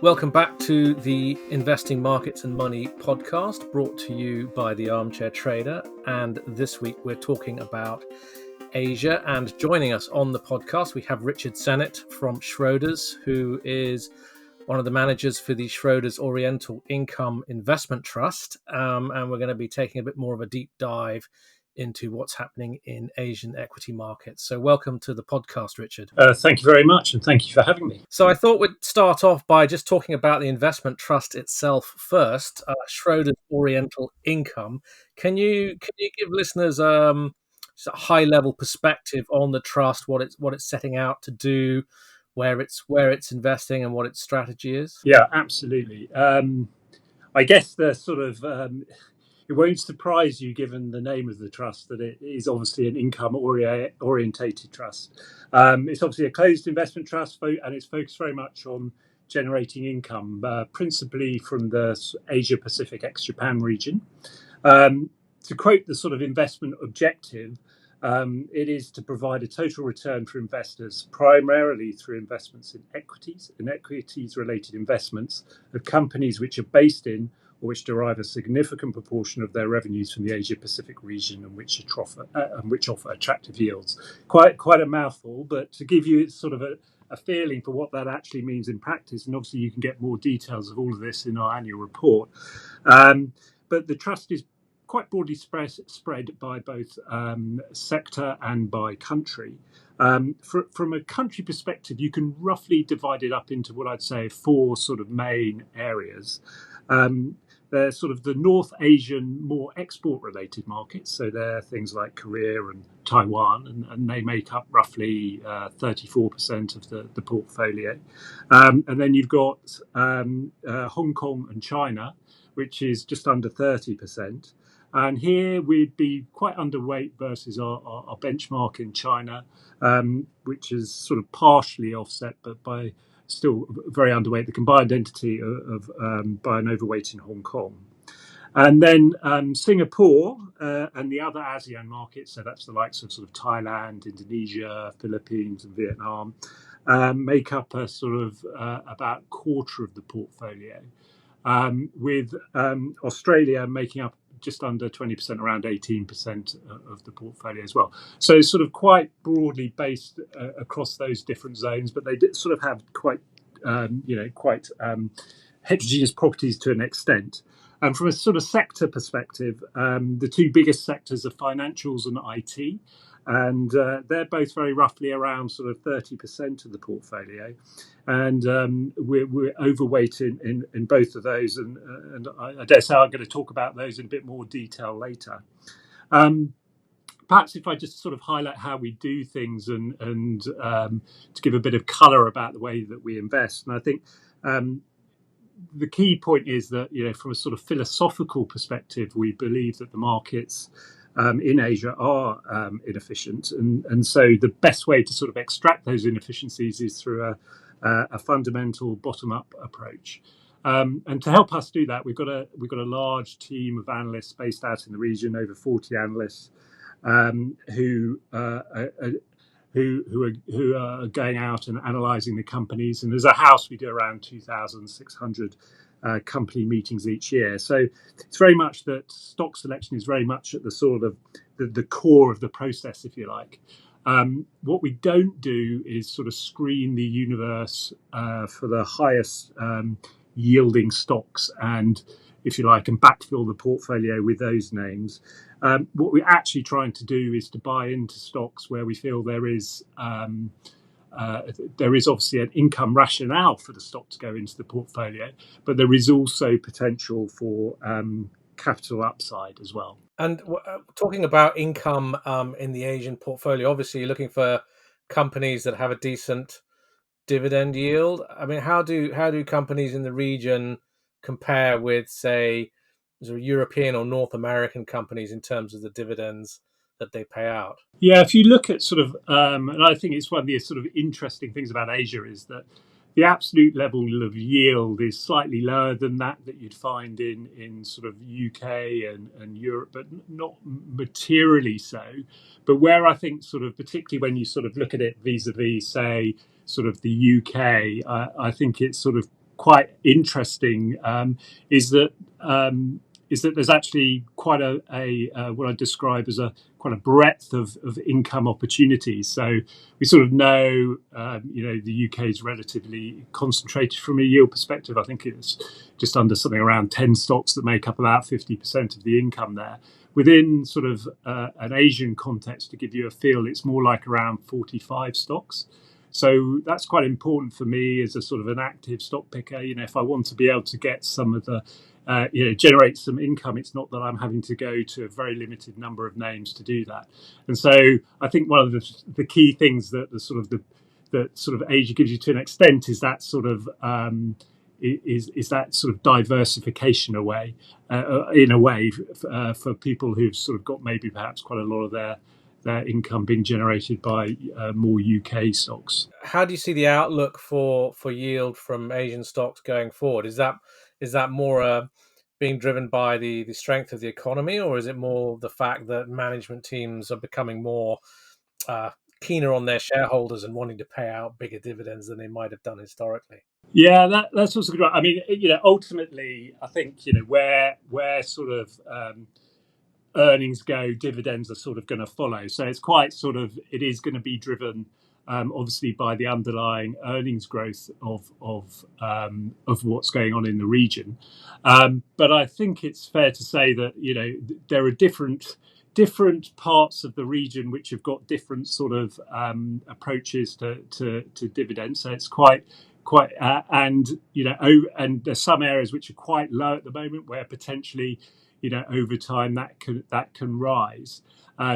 Welcome back to the Investing Markets and Money podcast, brought to you by the Armchair Trader. And this week we're talking about Asia. And joining us on the podcast, we have Richard Sennitt from Schroders, who is one of the managers for the Schroders Oriental Income Investment Trust. And we're going to be taking a bit more of a deep dive into what's happening in Asian equity markets. So welcome to the podcast, Richard. Thank you very much, and thank you for having me. So I thought we'd start off by just talking about the investment trust itself first, Schroders Oriental Income. Can you give listeners just a high-level perspective on the trust, what it's setting out to do, where it's investing, and what its strategy is? Yeah, absolutely. I guess the sort of it won't surprise you, given the name of the trust, that it is obviously an income orientated trust. It's obviously a closed investment trust, and it's focused very much on generating income, principally from the Asia Pacific ex-Japan region. To quote the sort of investment objective, it is to provide a total return for investors, primarily through investments in equities and equities-related investments of companies which are based in or which derive a significant proportion of their revenues from the Asia-Pacific region and which offer attractive yields. Quite a mouthful, but to give you sort of a feeling for what that actually means in practice, and obviously you can get more details of all of this in our annual report. But the trust is quite broadly spread by both sector and by country. From a country perspective, you can roughly divide it up into what I'd say four sort of main areas. They're sort of the North Asian, more export-related markets. So they're things like Korea and Taiwan, and they make up roughly 34% of the portfolio. And then you've got Hong Kong and China, which is just under 30%. And here we'd be quite underweight versus our benchmark in China, which is sort of partially offset, but by still very underweight the combined entity of by an overweight in Hong Kong. And then Singapore and the other ASEAN markets, so that's the likes of sort of Thailand, Indonesia, Philippines, and Vietnam, make up a sort of about a quarter of the portfolio, with Australia making up just under 20%, around 18% of the portfolio as well. So it's sort of quite broadly based across those different zones, but they sort of have quite heterogeneous properties to an extent. And from a sort of sector perspective, the two biggest sectors are financials and IT. And they're both very roughly around sort of 30% of the portfolio. And we're overweight in both of those. And I dare say I'm going to talk about those in a bit more detail later. Perhaps if I just sort of highlight how we do things and to give a bit of colour about the way that we invest. And I think the key point is that, from a sort of philosophical perspective, we believe that the markets in Asia are inefficient. And so the best way to sort of extract those inefficiencies is through a fundamental bottom-up approach. And to help us do that, we've got a large team of analysts based out in the region, over 40 analysts, who are going out and analysing the companies. And as a house, we do around 2,600 company meetings each year. So it's very much that stock selection is very much at the sort of the core of the process, if you like. What we don't do is sort of screen the universe for the highest yielding stocks and, if you like, and backfill the portfolio with those names. What we're actually trying to do is to buy into stocks where we feel there is obviously an income rationale for the stock to go into the portfolio, but there is also potential for capital upside as well. And talking about income in the Asian portfolio, obviously you're looking for companies that have a decent dividend yield. I mean, how do companies in the region compare with, say, European or North American companies in terms of the dividends that they pay out? Yeah, if you look at sort of, and I think it's one of the sort of interesting things about Asia is that the absolute level of yield is slightly lower than that you'd find in sort of UK and Europe, but not materially so. But where I think sort of, particularly when you sort of look at it vis-a-vis, say, sort of the UK, I think it's sort of quite interesting is that there's actually quite a what I describe as a quite a breadth of income opportunities. So we sort of know, the UK is relatively concentrated from a yield perspective. I think it's just under something around 10 stocks that make up about 50% of the income there. Within sort of an Asian context, to give you a feel, it's more like around 45 stocks. So that's quite important for me as a sort of an active stock picker. If I want to be able to get some of the, generate some income, it's not that I'm having to go to a very limited number of names to do that. And so I think one of the key things that that sort of Asia gives you to an extent is that sort of is that sort of diversification away in a way for people who've sort of got maybe perhaps quite a lot of their income being generated by more UK stocks. How do you see the outlook for yield from Asian stocks going forward? Is that more being driven by the strength of the economy, or is it more the fact that management teams are becoming more uh, keener on their shareholders and wanting to pay out bigger dividends than they might have done historically? Yeah, that's also good. I mean, ultimately, I think where sort of earnings go, dividends are sort of going to follow. So it's quite sort of it is going to be driven, obviously, by the underlying earnings growth of what's going on in the region. But I think it's fair to say that there are different parts of the region which have got different sort of approaches to dividends. So it's quite and and there's some areas which are quite low at the moment where potentially over time that can rise.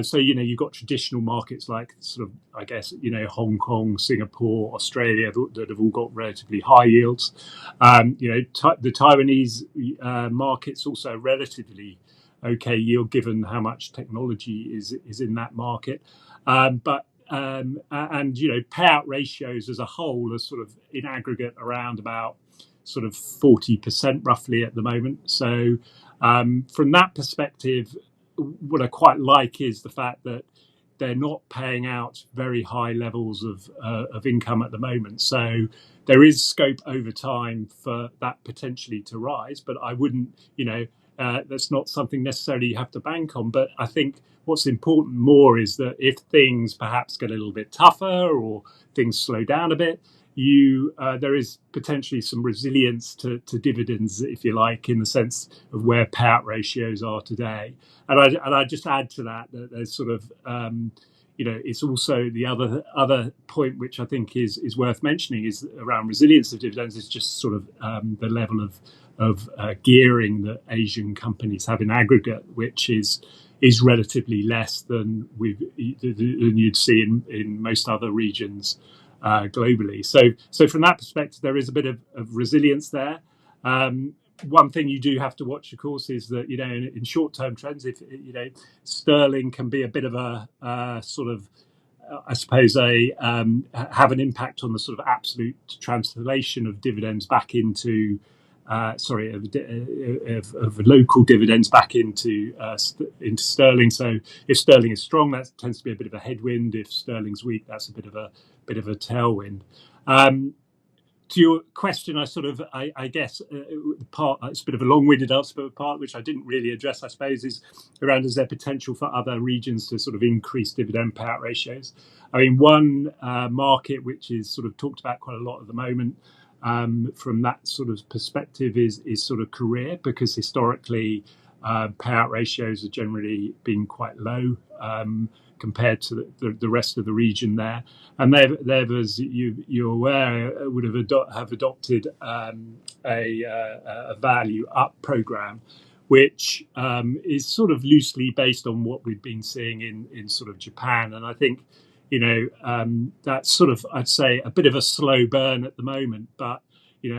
So you've got traditional markets like sort of I guess Hong Kong, Singapore, Australia that have all got relatively high yields. The Taiwanese market's also relatively okay yield given how much technology is in that market. But and payout ratios as a whole are sort of in aggregate around about sort of 40% roughly at the moment. So from that perspective, what I quite like is the fact that they're not paying out very high levels of income at the moment. So there is scope over time for that potentially to rise, but I wouldn't, that's not something necessarily you have to bank on. But I think what's important more is that if things perhaps get a little bit tougher or things slow down a bit, there is potentially some resilience to dividends, if you like, in the sense of where payout ratios are today. And I just add to that there's sort of it's also the other point which I think is worth mentioning is around resilience of dividends is just sort of the level of gearing that Asian companies have in aggregate, which is relatively less than you'd see in most other regions globally. So from that perspective, there is a bit of resilience there. One thing you do have to watch, of course, is that in short-term trends, if sterling can be a bit of a sort of I suppose have an impact on the sort of absolute translation of dividends back into of local dividends back into sterling. So if sterling is strong, that tends to be a bit of a headwind. If sterling's weak, that's a bit of a tailwind. To your question, I guess part it's a bit of a long-winded answer, but part which I didn't really address, I suppose, is around is there potential for other regions to sort of increase dividend payout ratios. I mean, one market which is sort of talked about quite a lot at the moment from that sort of perspective is sort of Korea, because historically payout ratios have generally been quite low compared to the rest of the region there. And they've as you're aware, would have adopted a value up program, which is sort of loosely based on what we've been seeing in sort of Japan. And I think, that's sort of, I'd say, a bit of a slow burn at the moment. But,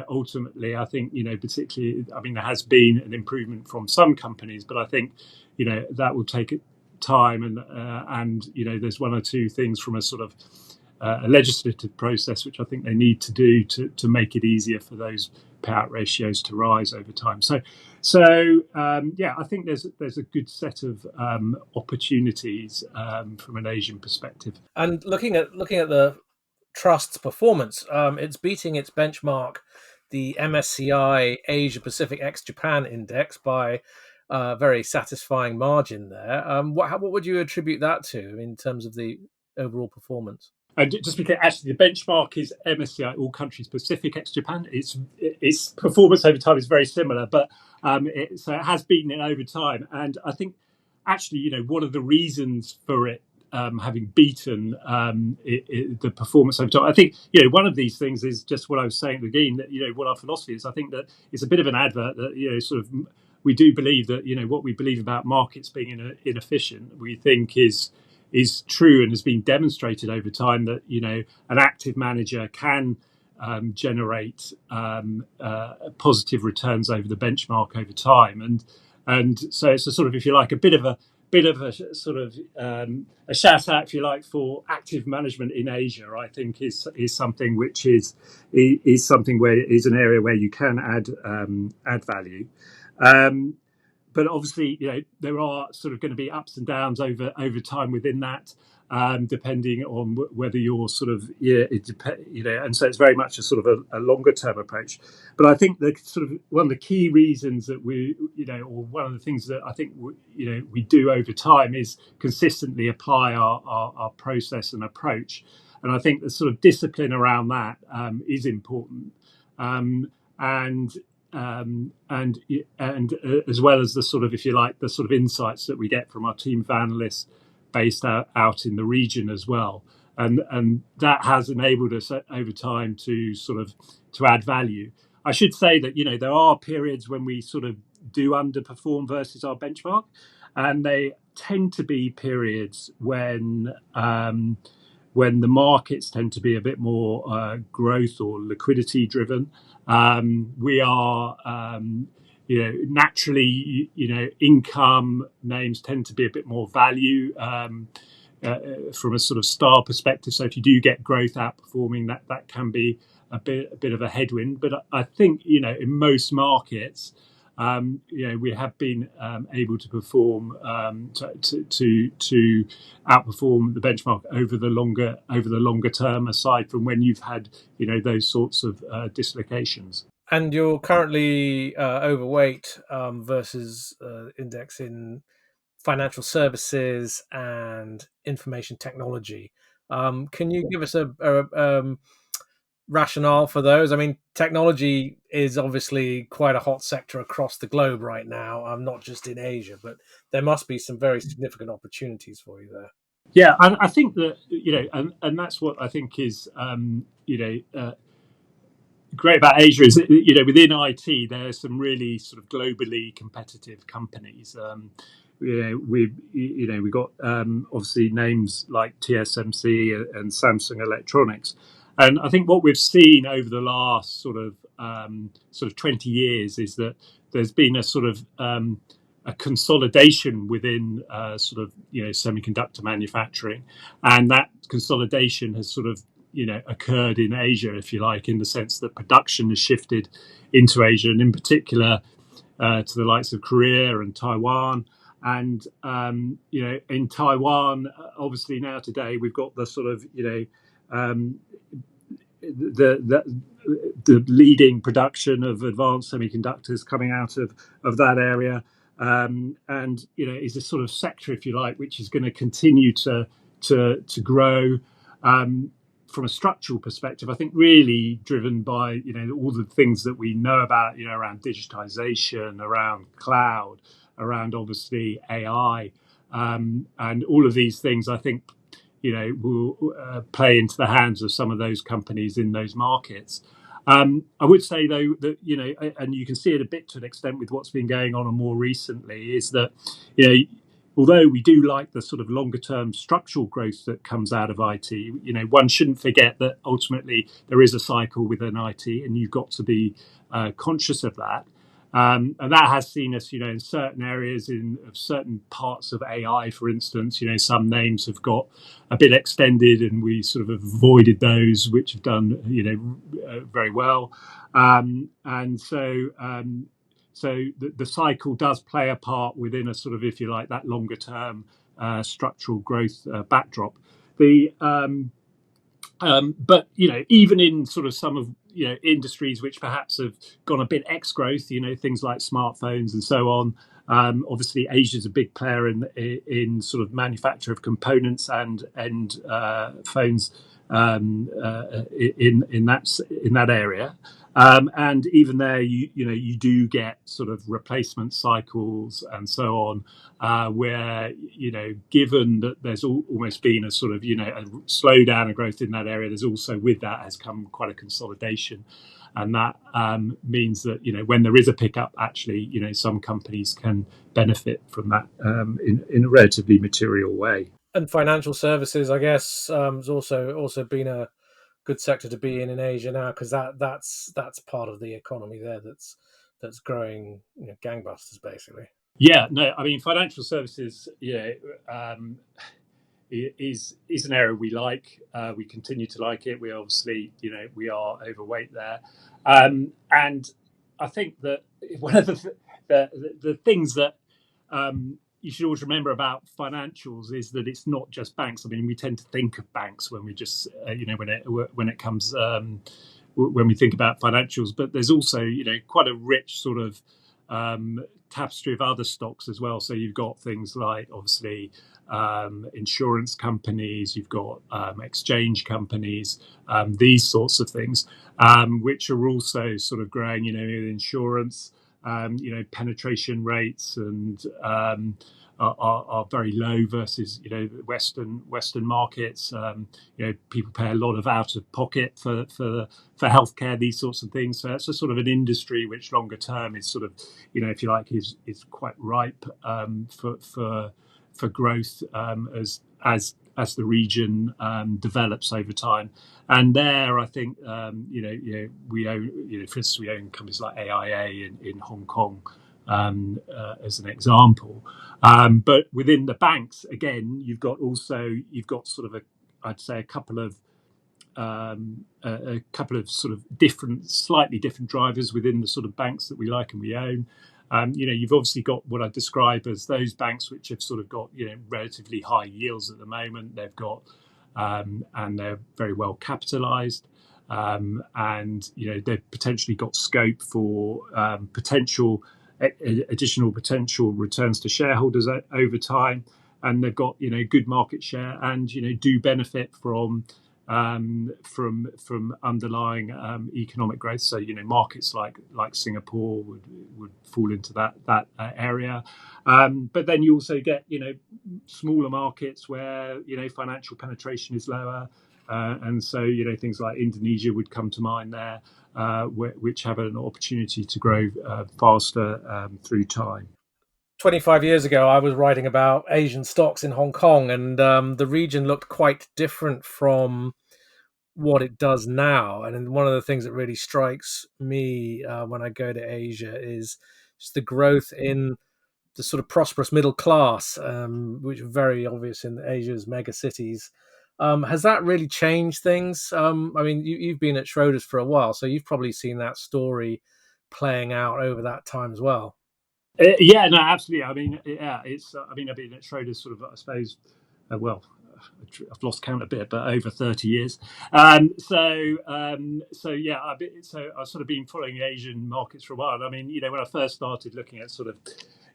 ultimately, I think, particularly, I mean, there has been an improvement from some companies, but I think, that will take time. And there's one or two things from a sort of a legislative process which I think they need to do to make it easier for those payout ratios to rise over time. So I think there's a good set of opportunities from an Asian perspective. And looking at the trust's performance, it's beating its benchmark the MSCI Asia Pacific ex Japan index by a very satisfying margin there. What would you attribute that to in terms of the overall performance? And just because actually the benchmark is MSCI All Countries Pacific ex Japan. Its performance over time is very similar, but so it has beaten it over time. And I think actually, one of the reasons for it having beaten the performance over time, I think one of these things is just what I was saying at the beginning. That what our philosophy is. I think that it's a bit of an advert that sort of we do believe that what we believe about markets being inefficient, we think is true and has been demonstrated over time that an active manager can generate positive returns over the benchmark over time, and so it's a sort of, if you like, a bit of a sort of a shout out, if you like, for active management in Asia. I think is something which is something where is an area where you can add value. But obviously, there are sort of going to be ups and downs over time within that, depending on whether you're sort of and so it's very much a sort of a longer term approach. But I think the sort of one of the key reasons that we or one of the things that I think we do over time is consistently apply our process and approach, and I think the sort of discipline around that is important, and as well as the sort of, if you like, the sort of insights that we get from our team of analysts based out in the region as well, and that has enabled us over time to sort of to add value. I should say that there are periods when we sort of do underperform versus our benchmark, and they tend to be periods when the markets tend to be a bit more growth or liquidity driven. We are, naturally, income names tend to be a bit more value from a sort of star perspective. So if you do get growth outperforming, that can be a bit of a headwind. But I think in most markets, we have been able to perform to outperform the benchmark over the longer term, aside from when you've had those sorts of dislocations. And you're currently overweight versus index in financial services and information technology. Can you give us a rationale for those? I mean, technology is obviously quite a hot sector across the globe right now, not just in Asia, but there must be some very significant opportunities for you there. Yeah, and I think that and that's what I think is great about Asia is within IT there are some really sort of globally competitive companies. We got obviously names like TSMC and Samsung Electronics, and I think what we've seen over the last sort of 20 years is that there's been a sort of a consolidation within semiconductor manufacturing, and that consolidation has sort of occurred in Asia, if you like, in the sense that production has shifted into Asia, and in particular to the likes of Korea and Taiwan. And in Taiwan, obviously now today we've got the sort of the leading production of advanced semiconductors coming out of that area, and is a sort of sector, if you like, which is going to continue to grow. From a structural perspective, I think really driven by all the things that we know about around digitization, around cloud, around obviously AI, and all of these things, I think will play into the hands of some of those companies in those markets. I would say though that and you can see it a bit to an extent with what's been going on more recently, is that although we do like the sort of longer term structural growth that comes out of IT, one shouldn't forget that ultimately there is a cycle within IT, and you've got to be conscious of that. And that has seen us, in certain areas of certain parts of AI, for instance, some names have got a bit extended, and we sort of avoided those which have done, very well. And so the cycle does play a part within a sort of, if you like, that longer term structural growth backdrop. But even in sort of some of industries which perhaps have gone a bit ex-growth, things like smartphones and so on. Obviously, Asia is a big player in sort of manufacture of components and phones in that area. And even there, you do get sort of replacement cycles and so on, where given that there's almost been a sort of a slowdown of growth in that area, there's also with that has come quite a consolidation, and that means that when there is a pickup, actually some companies can benefit from that in a relatively material way. And financial services, I guess, has also been a good sector to be in Asia now, because that's part of the economy there that's growing gangbusters, basically. Yeah, no, I mean financial services, is an area we like. We continue to like it. We obviously, we are overweight there, and I think that one of the things that you should always remember about financials is that it's not just banks. I mean, we tend to think of banks when we just, when it comes when we think about financials, but there's also, quite a rich sort of tapestry of other stocks as well. So you've got things like obviously insurance companies, you've got exchange companies, these sorts of things, which are also sort of growing. Insurance, penetration rates and are very low versus Western markets. People pay a lot of out of pocket for healthcare, these sorts of things. So that's a sort of an industry which longer term is sort of if you like is quite ripe for growth as the region develops over time. And there, I think we own, for instance, we own companies like AIA in Hong Kong as an example. But within the banks, again, you've got sort of I'd say a couple of sort of slightly different drivers within the sort of banks that we like and we own. You've obviously got what I describe as those banks which have sort of got relatively high yields at the moment. They've got and they're very well capitalized, and they've potentially got scope for additional potential returns to shareholders over time, and they've got good market share and do benefit from underlying economic growth. So markets like Singapore would fall into that area, but then you also get smaller markets where financial penetration is lower, and so things like Indonesia would come to mind there, which have an opportunity to grow faster through time. 25 years ago, I was writing about Asian stocks in Hong Kong, and the region looked quite different from what it does now. And one of the things that really strikes me when I go to Asia is just the growth in the sort of prosperous middle class, which is very obvious in Asia's mega cities. Has that really changed things? I mean, you've been at Schroders for a while, so you've probably seen that story playing out over that time as well. Yeah, no, absolutely. I mean, yeah, it's. I mean, I've been at Schroders sort of, I suppose, well, I've lost count a bit, but over 30 years. So yeah, I've sort of been following Asian markets for a while. I mean, when I first started looking at sort of,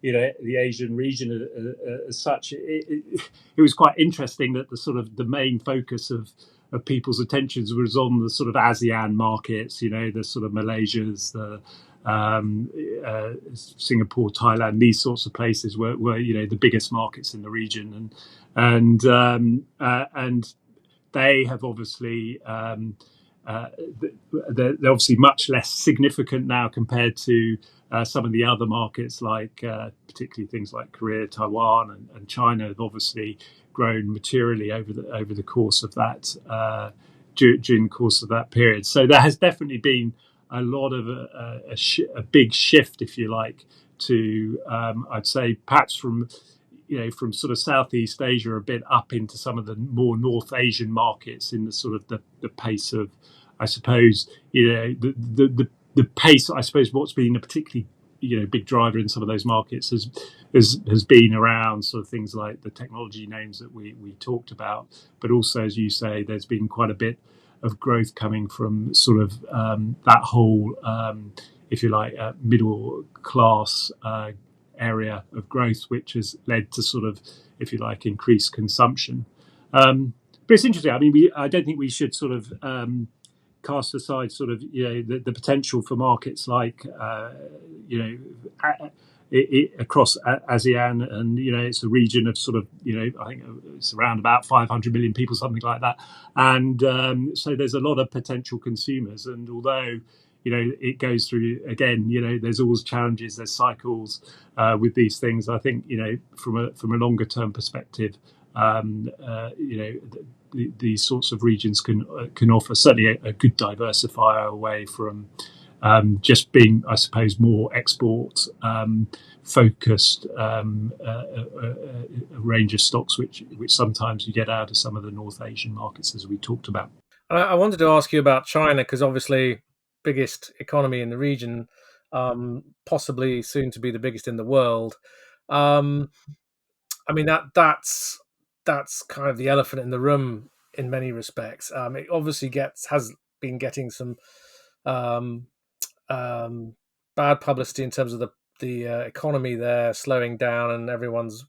the Asian region as such, it was quite interesting that the sort of the main focus of people's attentions was on the sort of ASEAN markets, the sort of Malaysias, the Singapore, Thailand, these sorts of places were the biggest markets in the region, and they have obviously they're obviously much less significant now compared to some of the other markets, like particularly things like Korea, Taiwan, and China have obviously grown materially over the course of that during the course of that period. So there has definitely been a lot of a big shift, if you like, to I'd say perhaps from sort of Southeast Asia a bit up into some of the more North Asian markets in the sort of the pace of, I suppose, the pace. I suppose what's been a particularly big driver in some of those markets has been around sort of things like the technology names that we talked about, but also, as you say, there's been quite a bit of growth coming from sort of that whole, if you like, middle class area of growth, which has led to sort of, if you like, increased consumption. But it's interesting. I mean, I don't think we should sort of cast aside sort of the potential for markets like across ASEAN, and it's a region of sort of I think it's around about 500 million people, something like that, and so there's a lot of potential consumers. And although it goes through again, there's always challenges, there's cycles with these things. I think from a longer term perspective, these sorts of regions can offer certainly a good diversifier away from just being, I suppose, more export focused, a range of stocks which sometimes you get out of some of the North Asian markets, as we talked about. I wanted to ask you about China, because obviously biggest economy in the region, possibly soon to be the biggest in the world. I mean that's kind of the elephant in the room in many respects. It obviously has been getting some um, bad publicity in terms of the economy there slowing down, and everyone's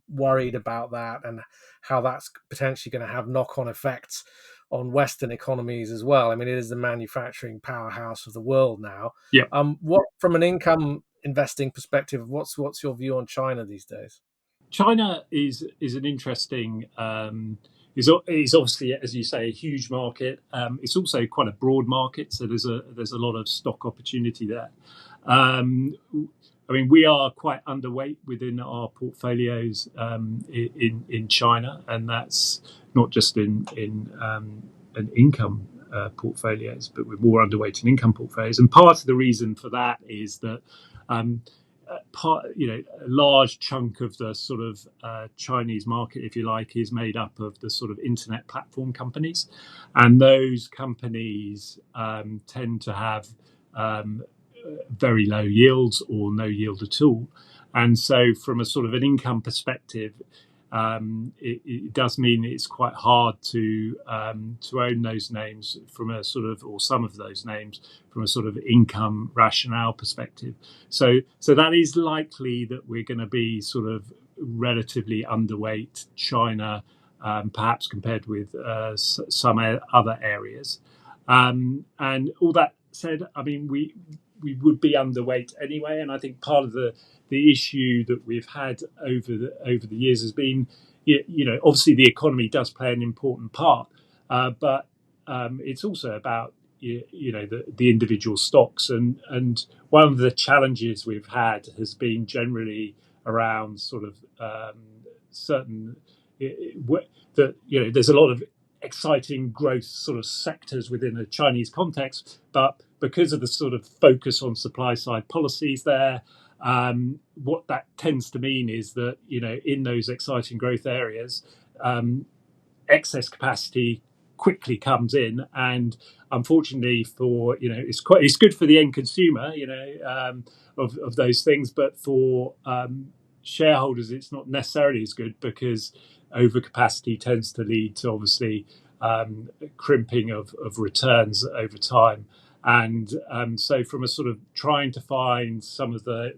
worried about that and how that's potentially going to have knock-on effects on Western economies as well. I mean, it is the manufacturing powerhouse of the world now. Yeah. What, from an income investing perspective, what's your view on China these days? China is an interesting. Is obviously, as you say, a huge market. It's also quite a broad market, so there's a lot of stock opportunity there. I mean, we are quite underweight within our portfolios in China, and that's not just in an income portfolios, but we're more underweight in income portfolios. And part of the reason for that is that a large chunk of the sort of Chinese market, if you like, is made up of the sort of internet platform companies, and those companies tend to have very low yields or no yield at all. And so, from a sort of an income perspective, it does mean it's quite hard to own those names from a sort of, or some of those names from a sort of income rationale perspective. So that is likely that we're going to be sort of relatively underweight China, perhaps compared with some other areas. And all that said, I mean, we would be underweight anyway, and I think part of the issue that we've had over the years has been, obviously the economy does play an important part, but it's also about the individual stocks, and one of the challenges we've had has been generally around sort of certain that there's a lot of exciting growth sort of sectors within a Chinese context, but because of the sort of focus on supply side policies there, what that tends to mean is that in those exciting growth areas, excess capacity quickly comes in, and unfortunately for it's good for the end consumer of those things, but for shareholders it's not necessarily as good, because overcapacity tends to lead to obviously crimping of returns over time. And so from a sort of trying to find some of the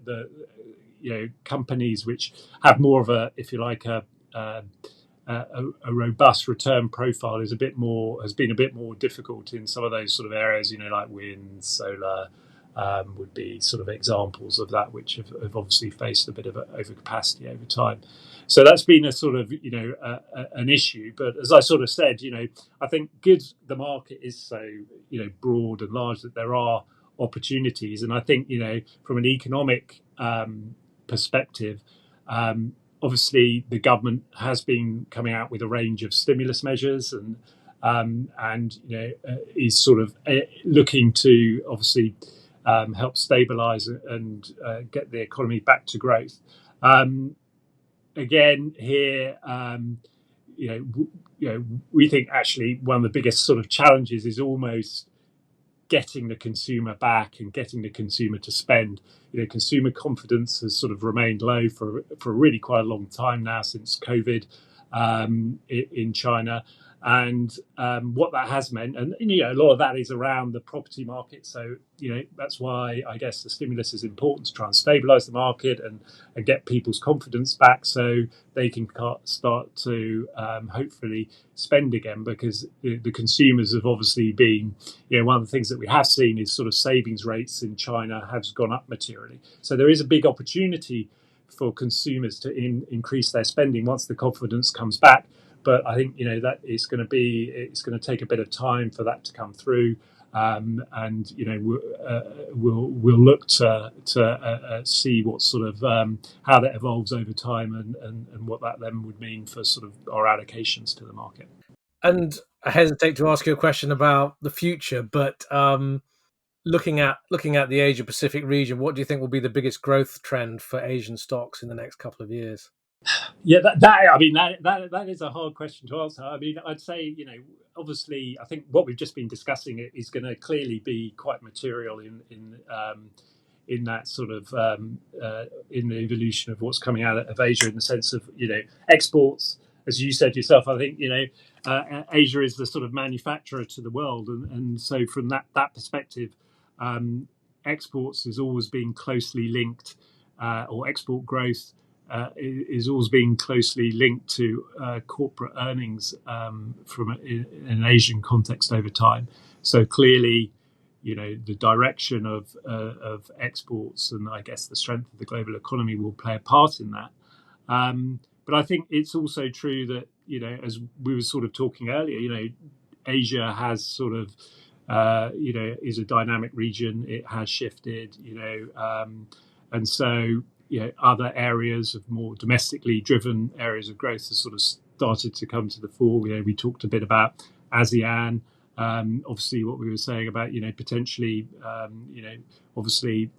companies which have more of a, if you like, a robust return profile has been a bit more difficult in some of those sort of areas, like wind, solar, would be sort of examples of that, which have obviously faced a bit of overcapacity over time. So that's been a sort of an issue. But as I sort of said, I think the market is so broad and large that there are opportunities, and I think from an economic perspective, obviously the government has been coming out with a range of stimulus measures, and is sort of looking to obviously help stabilise and get the economy back to growth. Again, here, we think actually one of the biggest sort of challenges is almost getting the consumer back and getting the consumer to spend. Consumer confidence has sort of remained low for really quite a long time now, since COVID, in China. And what that has meant, and a lot of that is around the property market. So that's why I guess the stimulus is important to try and stabilise the market and get people's confidence back, so they can start to hopefully spend again. Because the consumers have obviously been, one of the things that we have seen is sort of savings rates in China has gone up materially. So there is a big opportunity for consumers to increase their spending once the confidence comes back. But I think that it's going to take a bit of time for that to come through, and we'll look to see what sort of how that evolves over time, and what that then would mean for sort of our allocations to the market. And I hesitate to ask you a question about the future, but looking at the Asia Pacific region, what do you think will be the biggest growth trend for Asian stocks in the next couple of years? Yeah, that is a hard question to answer. I mean, I'd say obviously, I think what we've just been discussing is going to clearly be quite material in that sort of in the evolution of what's coming out of Asia, in the sense of exports. As you said yourself, I think Asia is the sort of manufacturer to the world, and so from that perspective, exports has always been closely linked, or export growth is always being closely linked to corporate earnings from an Asian context over time. So clearly, the direction of exports, and I guess the strength of the global economy, will play a part in that. But I think it's also true that as we were sort of talking earlier, Asia has sort of is a dynamic region. It has shifted, and so other areas of more domestically driven areas of growth have sort of started to come to the fore. We talked a bit about ASEAN. Obviously, what we were saying about potentially, obviously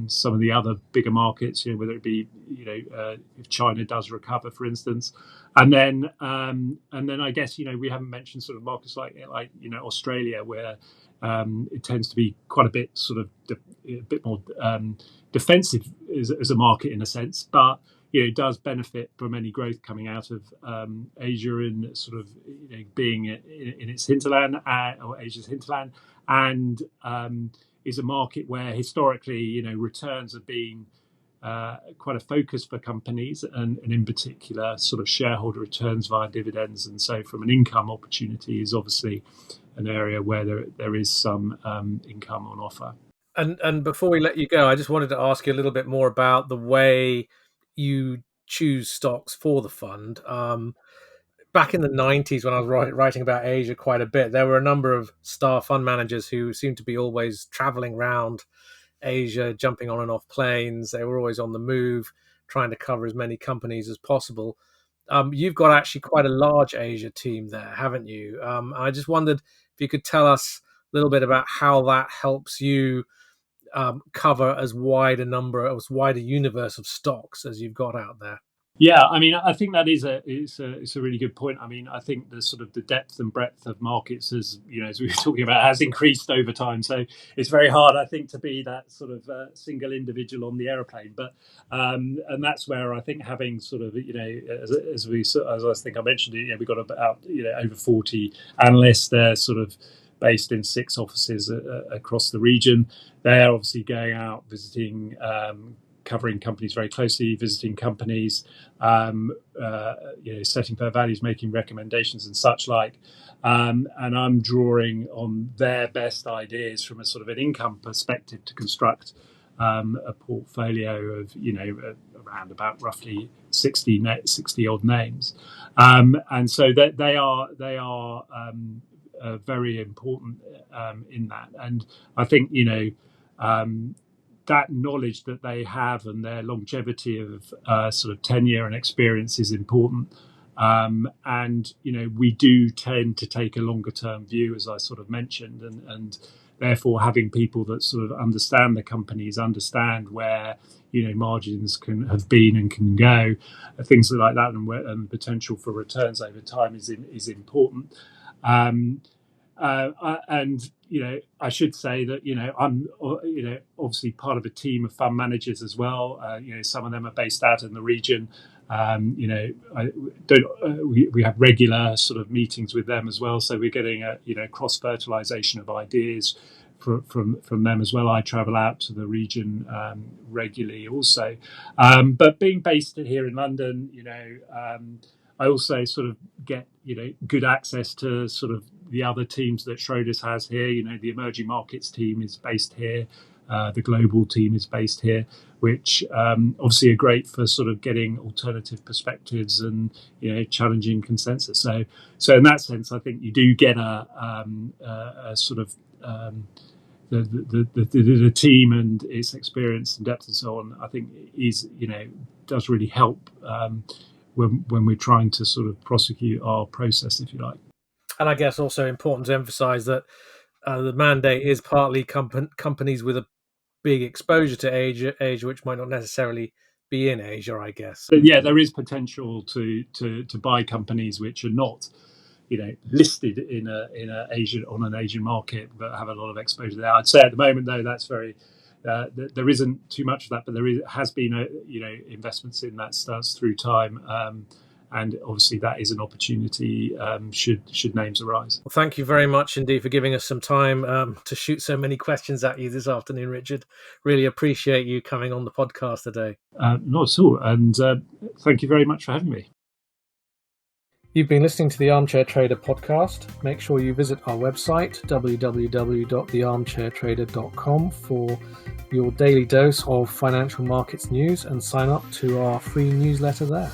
some of the other bigger markets, whether it be if China does recover, for instance, and then I guess we haven't mentioned sort of markets like Australia, where it tends to be quite a bit sort of a bit more defensive as a market in a sense, but it does benefit from any growth coming out of Asia, and sort of being in its hinterland, or Asia's hinterland, and is a market where historically returns have been quite a focus for companies, and in particular sort of shareholder returns via dividends. And so from an income opportunity is obviously an area where there is some income on offer. And before we let you go, I just wanted to ask you a little bit more about the way you choose stocks for the fund. Back in the 90s, when I was writing about Asia quite a bit, there were a number of star fund managers who seemed to be always traveling around Asia, jumping on and off planes. They were always on the move, trying to cover as many companies as possible. You've got actually quite a large Asia team there, haven't you? I just wondered if you could tell us a little bit about how that helps you cover as wide a universe of stocks as you've got out there. Yeah, I mean, I think that it's a really good point. I mean, I think the sort of the depth and breadth of markets, as as we were talking about, has increased over time. So it's very hard, I think, to be that sort of single individual on the aeroplane. But and that's where I think having sort of as I think I mentioned, we've got about over 40 analysts. They're sort of based in 6 offices across the region. They're obviously going out visiting. Covering companies very closely, visiting companies, setting fair values, making recommendations and such like. And I'm drawing on their best ideas from a sort of an income perspective to construct a portfolio of around about roughly 60 odd names, and so that they are very important in that. And I think that knowledge that they have and their longevity of sort of tenure and experience is important. And we do tend to take a longer term view, as I sort of mentioned, and therefore having people that sort of understand the companies, understand where margins have been and can go, things like that, and potential for returns over time is important. And I should say that I'm obviously part of a team of fund managers as well. Some of them are based out in the region, You know, we have regular sort of meetings with them as well, so we're getting a cross fertilization of ideas from them as well. I travel out to the region regularly also, but being based here in London, I also sort of get good access to sort of the other teams that Schroders has here. The emerging markets team is based here. The global team is based here, which obviously are great for sort of getting alternative perspectives and challenging consensus. So in that sense, I think you do get a sort of the team and its experience and depth and so on. I think does really help when we're trying to sort of prosecute our process, if you like. And I guess also important to emphasise that the mandate is partly companies with a big exposure to Asia, which might not necessarily be in Asia, I guess. But yeah, there is potential to buy companies which are not, listed in a Asian on an Asian market, but have a lot of exposure there. I'd say at the moment though, that's very there isn't too much of that, but has been investments in that starts through time. And obviously that is an opportunity should names arise. Well, thank you very much indeed for giving us some time to shoot so many questions at you this afternoon, Richard. Really appreciate you coming on the podcast today. Not at all. And thank you very much for having me. You've been listening to the Armchair Trader podcast. Make sure you visit our website, www.thearmchairtrader.com, for your daily dose of financial markets news and sign up to our free newsletter there.